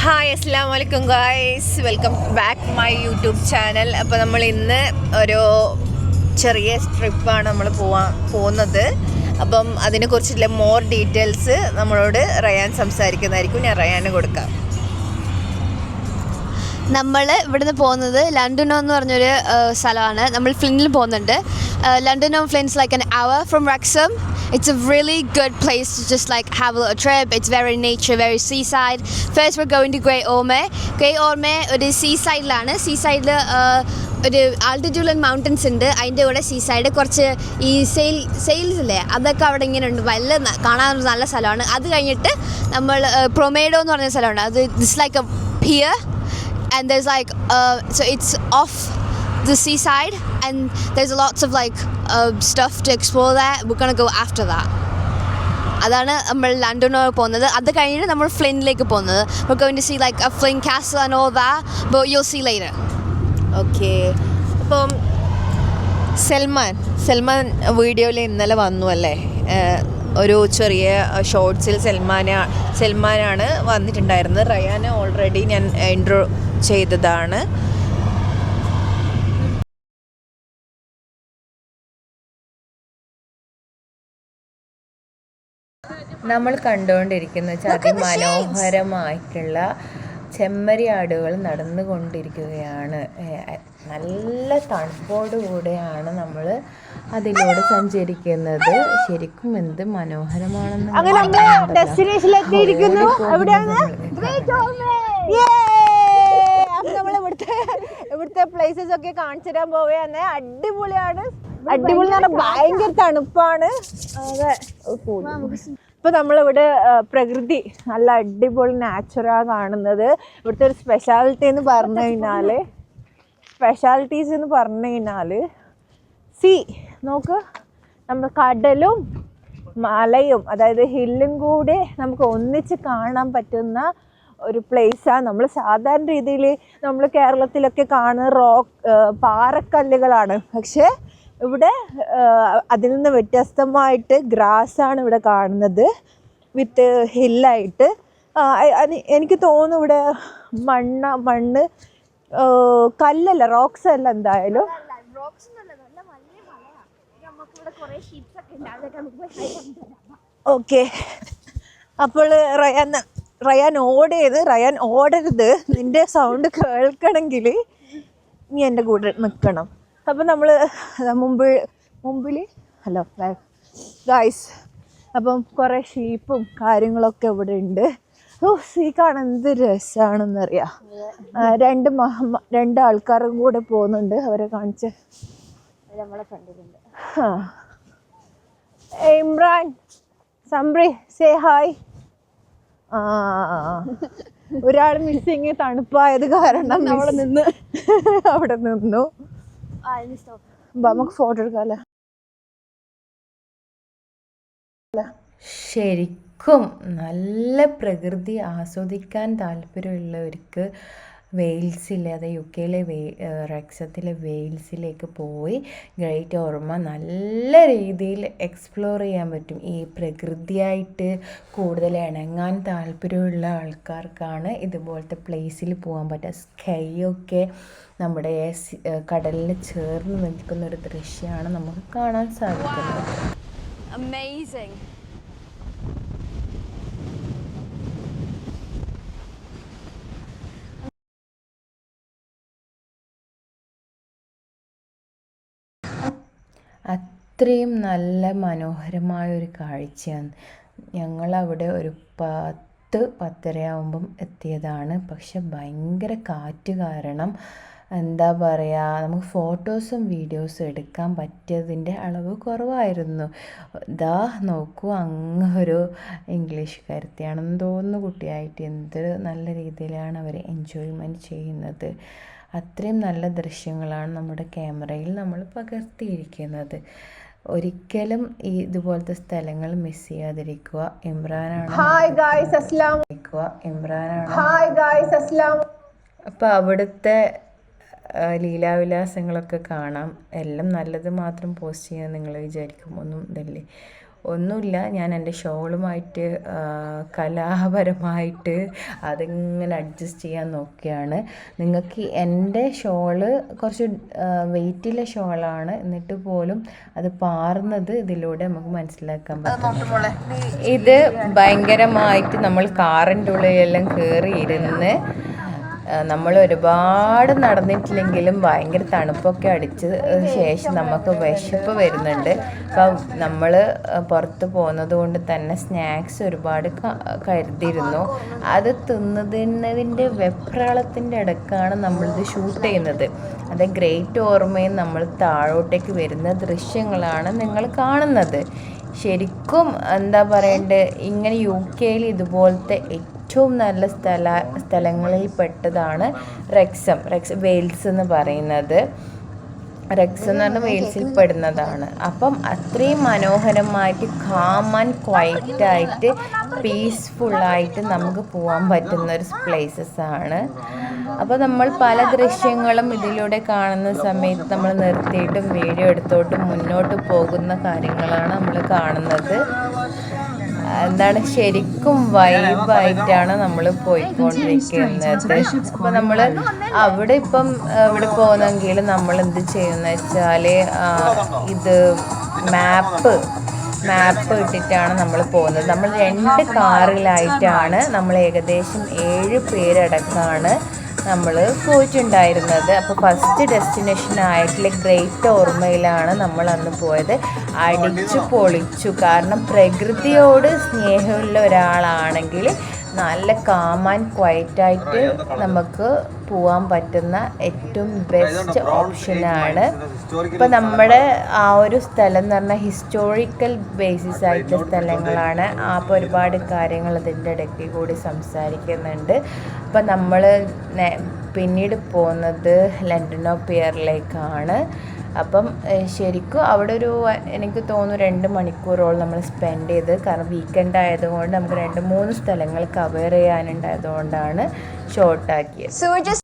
Hi അസ്സലാമു അലൈക്കും guys, welcome back my YouTube channel. അപ്പോൾ നമ്മൾ ഇന്ന് ഒരു ചെറിയ ട്രിപ്പാണ് നമ്മൾ പോകുന്നത്. അപ്പം അതിനെക്കുറിച്ചുള്ള മോർ ഡീറ്റെയിൽസ് നമ്മളോട് റയാൻ സംസാരിക്കുന്നതായിരിക്കും. ഞാൻ റയാന് കൊടുക്കാം. നമ്മൾ ഇവിടുന്ന് പോകുന്നത് ലണ്ടനോ എന്ന് പറഞ്ഞൊരു സ്ഥലമാണ്. നമ്മൾ ഫ്ലിൻറ്റിൽ പോകുന്നുണ്ട്. London Flint's like an hour from Wrexham. It's a really good place to just like have a little trip. It's very nature, very seaside. First we're going to Great Orme. Great Orme ഒരു സീസൈഡിലാണ്. സീസൈഡിൽ ഒരു ആൾട്ടിറ്റ്യൂഡൽ mountains ഉണ്ട്. അതിൻ്റെ കൂടെ seaside കുറച്ച് ഈ sales ഇല്ലേ, അതൊക്കെ അവിടെ ഇങ്ങനെ ഉണ്ട്. കാണാൻ നല്ല സ്ഥലമാണ്. അത് കഴിഞ്ഞിട്ട് നമ്മൾ പ്രൊമേഡോ എന്ന് പറഞ്ഞ സ്ഥലമുണ്ട്. അത് this like a pier and there's like so it's off the seaside and there's lots of like stuff to explore there. We're going to go after that. അതാണ് നമ്മൾ ലണ്ടനോ പോകുന്നത്. അത് കഴിഞ്ഞിട്ട് നമ്മൾ ഫ്ലിൻറ്റിലേക്ക് പോകുന്നത്. We're going to see like a Flint castle and all that, but you'll see later. Okay. അപ്പം സൽമാൻ വീഡിയോയിൽ ഇന്നലെ വന്നു അല്ലേ? ഒരു ചെറിയ ഷോർട്സിൽ സൽമാനാണ് വന്നിട്ടുണ്ടായിരുന്നത്. റയാനെ ഓൾറെഡി ഞാൻ ഇൻട്രോ ചെയ്തതാണ്. നമ്മൾ കണ്ടുകൊണ്ടിരിക്കുന്ന അതിമനോഹരമായിട്ടുള്ള ചെമ്മരിയാടുകൾ നടന്നുകൊണ്ടിരിക്കുകയാണ്. നല്ല തണുപ്പോടുകൂടെയാണ് നമ്മൾ അതിലൂടെ സഞ്ചരിക്കുന്നത്. ശരിക്കും എന്ത് മനോഹരമാണെന്ന്. ഇവിടുത്തെ പ്ലേസസ് ഒക്കെ കാണിച്ചു തരാൻ പോവുകയാണ്. അടിപൊളിയാണ്. അടിപൊളി എന്ന് പറഞ്ഞാൽ ഭയങ്കര തണുപ്പാണ്. അതെ. ഇപ്പൊ നമ്മളിവിടെ പ്രകൃതി നല്ല അടിപൊളി നാച്ചുറൽ കാണുന്നത്. ഇവിടുത്തെ ഒരു സ്പെഷ്യാലിറ്റീസ് എന്ന് പറഞ്ഞു കഴിഞ്ഞാല് സീ നോക്ക്, നമ്മൾ കടലും മലയും അതായത് ഹില്ലും കൂടെ നമുക്ക് ഒന്നിച്ച് കാണാൻ പറ്റുന്ന ഒരു പ്ലേസാണ്. നമ്മൾ സാധാരണ രീതിയിൽ നമ്മൾ കേരളത്തിലൊക്കെ കാണുന്ന പാറക്കല്ലുകളാണ്. പക്ഷേ ഇവിടെ അതിൽ നിന്ന് വ്യത്യസ്തമായിട്ട് ഗ്രാസാണ് ഇവിടെ കാണുന്നത്, വിത്ത് ഹില്ലായിട്ട്. എനിക്ക് തോന്നുന്നു ഇവിടെ മണ്ണ് കല്ലല്ല, റോക്സ് അല്ല. എന്തായാലും ഓക്കെ. അപ്പോൾ റയാൻ ഓടരുത്. നിന്റെ സൗണ്ട് കേൾക്കണമെങ്കിൽ നീ എൻ്റെ കൂടെ നിൽക്കണം. അപ്പം നമ്മൾ മുമ്പിൽ ഹലോ ഗായ്സ്, അപ്പം കുറേ ഷീപ്പും കാര്യങ്ങളൊക്കെ ഇവിടെ ഉണ്ട്. സീ കാണാൻ എന്ത് രസമാണെന്നറിയാം. രണ്ട് ആൾക്കാരും കൂടെ പോകുന്നുണ്ട്. അവരെ കാണിച്ച് നമ്മളെ കണ്ടിട്ടുണ്ട്. Imran, Sambri, say hi. ഒരാൾ മിസ്സിങ്, തണുപ്പായത് കാരണം അവിടെ നിന്നു. നമുക്ക് ഫോട്ടോ എടുക്കാല്ലേ? ശരിക്കും നല്ല പ്രകൃതി ആസ്വദിക്കാൻ താല്പര്യമുള്ളവർക്ക് വെയിൽസിലെ, അതായത് യു കെയിലെ റെക്സത്തിലെ വെയിൽസിലേക്ക് പോയി ഗ്രേറ്റ് ഓർമ്മ നല്ല രീതിയിൽ എക്സ്പ്ലോർ ചെയ്യാൻ പറ്റും. ഈ പ്രകൃതിയായിട്ട് കൂടുതൽ ഇണങ്ങാൻ താല്പര്യമുള്ള ആൾക്കാർക്കാണ് ഇതുപോലത്തെ പ്ലേസിൽ പോകാൻ പറ്റുക. സ്കൈയൊക്കെ നമ്മുടെ കടലിന് ചേർന്ന് നിൽക്കുന്നൊരു ദൃശ്യമാണ് നമുക്ക് കാണാൻ സാധിക്കുന്നത്. Amazing. അത്രയും നല്ല മനോഹരമായൊരു കാഴ്ചയാണ്. ഞങ്ങളവിടെ ഒരു 10-10:30 ആകുമ്പം എത്തിയതാണ്. പക്ഷെ ഭയങ്കര കാറ്റ് കാരണം എന്താ പറയുക, നമുക്ക് ഫോട്ടോസും വീഡിയോസും എടുക്കാൻ പറ്റിയതിൻ്റെ അളവ് കുറവായിരുന്നു. ഇതാ നോക്കൂ, അങ്ങ് ഒരു ഇംഗ്ലീഷുകാരത്തിയാണെന്ന് തോന്നുന്നു കുട്ടിയായിട്ട്. എന്ത് നല്ല രീതിയിലാണ് അവർ എൻജോയ്മെൻറ്റ് ചെയ്യുന്നത്. അത്രയും നല്ല ദൃശ്യങ്ങളാണ് നമ്മുടെ ക്യാമറയിൽ നമ്മൾ പകർത്തിയിരിക്കുന്നത്. ഒരിക്കലും ഇതുപോലത്തെ സ്ഥലങ്ങൾ മിസ് ചെയ്യാതിരിക്കുക. ഇമ്രാനാണ്. അപ്പോൾ അവിടുത്തെ ലീലാവിലാസങ്ങളൊക്കെ കാണാം. എല്ലാം നല്ലത് മാത്രം പോസ്റ്റ് ചെയ്യാൻ നിങ്ങൾ വിചാരിക്കും, ഒന്നും ഇതല്ലേ. ഒന്നുമില്ല, ഞാൻ എൻ്റെ ഷോളുമായിട്ട് കലാപരമായിട്ട് അതിങ്ങനെ അഡ്ജസ്റ്റ് ചെയ്യാൻ നോക്കിയാണ്. നിങ്ങൾക്ക് എൻ്റെ ഷോള് കുറച്ച് വെയിറ്റുള്ള ഷോളാണ്, എന്നിട്ട് പോലും അത് പാറുന്നത് ഇതിലൂടെ നമുക്ക് മനസ്സിലാക്കാൻ പറ്റും. ഇത് ഭയങ്കരമായിട്ട് നമ്മൾ കാറിൻ്റെ ഉള്ളിലെല്ലാം കയറി ഇരുന്ന് നമ്മൾ ഒരുപാട് നടന്നിട്ടില്ലെങ്കിലും ഭയങ്കര തണുപ്പൊക്കെ അടിച്ച ശേഷം നമുക്ക് വിശപ്പ് വരുന്നുണ്ട്. അപ്പം നമ്മൾ പുറത്ത് പോകുന്നത് കൊണ്ട് തന്നെ സ്നാക്സ് ഒരുപാട് കരുതിയിരുന്നു. അത് തിന്നതിൻ്റെ വെപ്രാളത്തിൻ്റെ ഇടക്കാണ് നമ്മളിത് ഷൂട്ട് ചെയ്യുന്നത്. അത് ഗ്രേറ്റ് ഓർമ്മയിൽ നമ്മൾ താഴോട്ടേക്ക് വരുന്ന ദൃശ്യങ്ങളാണ് നിങ്ങൾ കാണുന്നത്. ശരിക്കും എന്താ പറയണ്ടേ, ഇങ്ങനെ UK ഇതുപോലത്തെ ഏറ്റവും നല്ല സ്ഥലങ്ങളിൽ പെട്ടതാണ് റെക്സം വെയിൽസ് എന്ന് പറയുന്നത്. റെക്സ് എന്ന് പറഞ്ഞാൽ വെയിൽസിൽ പെടുന്നതാണ്. അപ്പം അത്രയും മനോഹരമായിട്ട് കാം ആൻഡ് ക്വയറ്റായിട്ട് പീസ്ഫുള്ളായിട്ട് നമുക്ക് പോകാൻ പറ്റുന്ന ഒരു പ്ലേസസ് ആണ്. അപ്പോൾ നമ്മൾ പല ദൃശ്യങ്ങളും ഇതിലൂടെ കാണുന്ന സമയത്ത് നമ്മൾ നിർത്തിയിട്ടും വീഡിയോ എടുത്തോട്ടും മുന്നോട്ട് പോകുന്ന കാര്യങ്ങളാണ് നമ്മൾ കാണുന്നത്. എന്താണ്, ശരിക്കും വൈബായിട്ടാണ് നമ്മൾ പോയിക്കൊണ്ടിരിക്കുന്നത്. അപ്പോൾ നമ്മൾ അവിടെ ഇവിടെ പോകുന്നെങ്കിൽ നമ്മൾ എന്ത് ചെയ്യുന്ന വെച്ചാൽ ഇത് മാപ്പ് ഇട്ടിട്ടാണ് നമ്മൾ പോകുന്നത്. നമ്മൾ 2 കാറിലായിട്ടാണ് നമ്മൾ ഏകദേശം 7 പേരടക്കമാണ് നമ്മൾ പോയിട്ടുണ്ടായിരുന്നത്. അപ്പോൾ ഫസ്റ്റ് ഡെസ്റ്റിനേഷൻ ആയിട്ടുള്ള ഗ്രേറ്റ് ഓർമ്മയിലാണ് നമ്മൾ അന്ന് പോയത്. അടിച്ചു പൊളിച്ചു. കാരണം പ്രകൃതിയോട് സ്നേഹമുള്ള ഒരാളാണെങ്കിൽ നല്ല കാം ആൻഡ് ക്വയറ്റായിട്ട് നമുക്ക് പോകാൻ പറ്റുന്ന ഏറ്റവും ബെസ്റ്റ് ഓപ്ഷനാണ്. ഇപ്പം നമ്മുടെ ആ ഒരു സ്ഥലം എന്ന് പറഞ്ഞാൽ ഹിസ്റ്റോറിക്കൽ ബേസിസ് ആയിട്ടുള്ള സ്ഥലങ്ങളാണ്. അപ്പോൾ ഒരുപാട് കാര്യങ്ങൾ അതിൻ്റെ ഇടയ്ക്ക് കൂടി സംസാരിക്കുന്നുണ്ട്. അപ്പം നമ്മൾ പിന്നീട് പോകുന്നത് ലണ്ടനോ പിയറിലേക്കാണ്. അപ്പം ശരിക്കും അവിടെ എനിക്ക് തോന്നുന്നു 2 മണിക്കൂറോളം നമ്മൾ സ്പെൻഡ് ചെയ്ത്. കാരണം വീക്കെൻഡ് ആയതുകൊണ്ട് നമുക്ക് 2-3 സ്ഥലങ്ങൾ കവർ ചെയ്യാനുണ്ടായതുകൊണ്ടാണ് ഷോർട്ടാക്കിയത്.